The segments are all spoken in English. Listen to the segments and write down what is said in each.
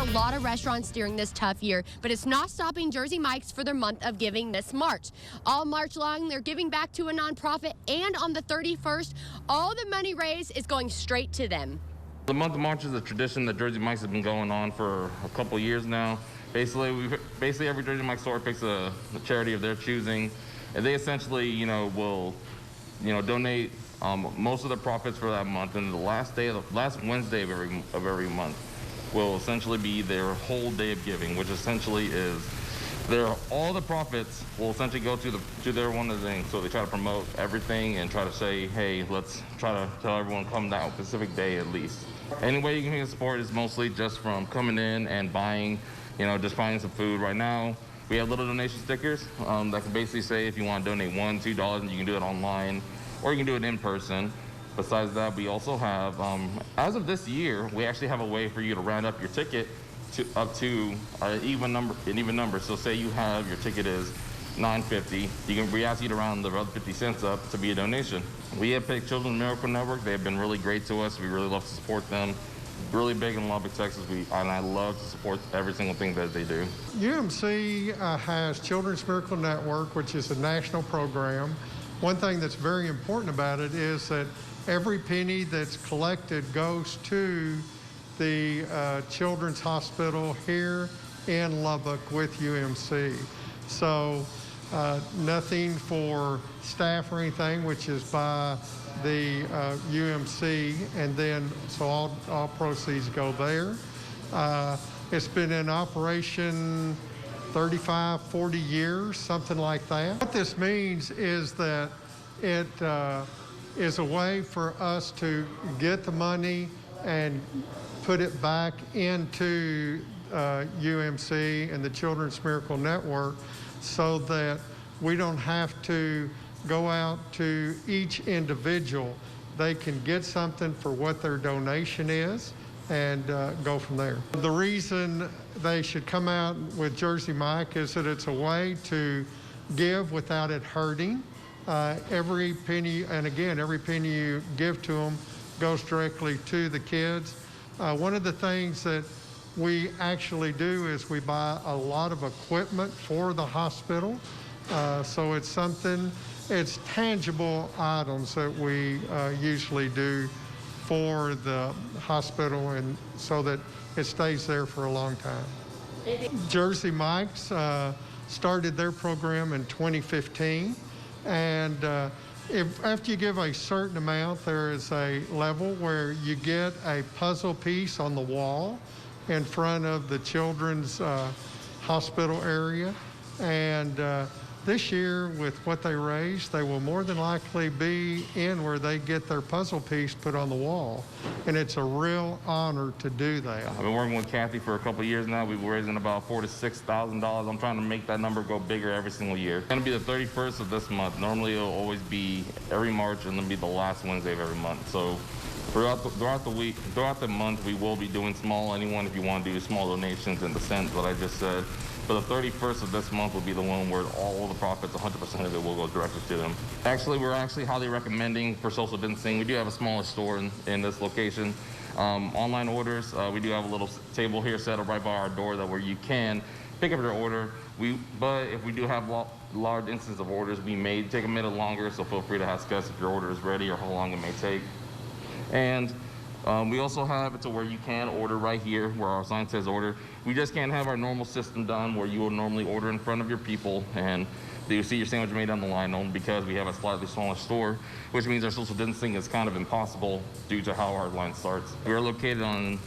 a lot of restaurants during this tough year, but it's not stopping Jersey Mike's for their month of giving this March. All March long, they're giving back to a nonprofit, and on the 31st, all the money raised is going straight to them. The month of March is a tradition that Jersey Mike's has been going on for a couple years now. Basically, every Jersey Mike's store picks a charity of their choosing, and they essentially, will, donate most of the profits for that month, and the last Wednesday of every month will essentially be their whole day of giving, which essentially is all the profits will essentially go to their one of the things. So they try to promote everything and try to say, hey, let's try to tell everyone come that specific day at least. Any way you can support is mostly just from coming in and buying, just buying some food. Right now, we have little donation stickers that can basically say if you want to donate $1, $2, and you can do it online or you can do it in person. Besides that, we also have, as of this year, we actually have a way for you to round up your ticket up to an even number. So say you have your ticket is $9.50, we ask you to round the other 50 cents up to be a donation. We have picked Children's Miracle Network. They have been really great to us. We really love to support them. Really big in Lubbock, Texas, and I love to support every single thing that they do. UMC has Children's Miracle Network, which is a national program. One thing that's very important about it is that every penny that's collected goes to the Children's Hospital here in Lubbock with UMC. So nothing for staff or anything, which is by the UMC, and then so all proceeds go there. It's been in operation 35, 40 years, something like that. What this means is that it is a way for us to get the money and put it back into UMC and the Children's Miracle Network so that we don't have to go out to each individual. They can get something for what their donation is and go from there. The reason they should come out with Jersey Mike is that it's a way to give without it hurting. Every penny, and again, every penny you give to them goes directly to the kids. One of the things that we actually do is we buy a lot of equipment for the hospital. So it's tangible items that we usually do for the hospital, and so that it stays there for a long time. Jersey Mike's started their program in 2015, and after you give a certain amount, there is a level where you get a puzzle piece on the wall in front of the children's hospital area. And this year, with what they raised, they will more than likely be in where they get their puzzle piece put on the wall. And it's a real honor to do that. I've been working with Kathy for a couple of years now. We've been raising about $4,000 to $6,000. I'm trying to make that number go bigger every single year. It's going to be the 31st of this month. Normally, it'll always be every March and then be the last Wednesday of every month. So throughout the month, we will be doing small. Anyone, if you want to do small donations in the sense that I just said. But the 31st of this month will be the one where all the profits, 100% of it, will go directly to them. Actually, we're highly recommending for social distancing. We do have a smaller store in this location. Online orders, we do have a little table here set up right by our door where you can pick up your order. But if we do have large instances of orders, we may take a minute longer, so feel free to ask us if your order is ready or how long it may take. And we also have it to where you can order right here where our sign says order. We just can't have our normal system done where you will normally order in front of your people and you see your sandwich made on the line, only because we have a slightly smaller store, which means our social distancing is kind of impossible due to how our line starts. We are located on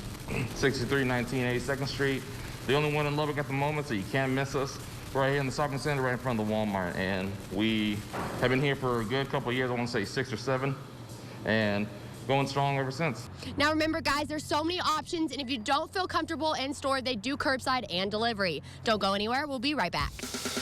6319 82nd Street, the only one in Lubbock at the moment, so you can't miss us. Right here in the shopping center, right in front of the Walmart, and we have been here for a good couple of years, I want to say 6 or 7, and going strong ever since. Now remember, guys, there's so many options, and if you don't feel comfortable in store, they do curbside and delivery. Don't go anywhere. We'll be right back.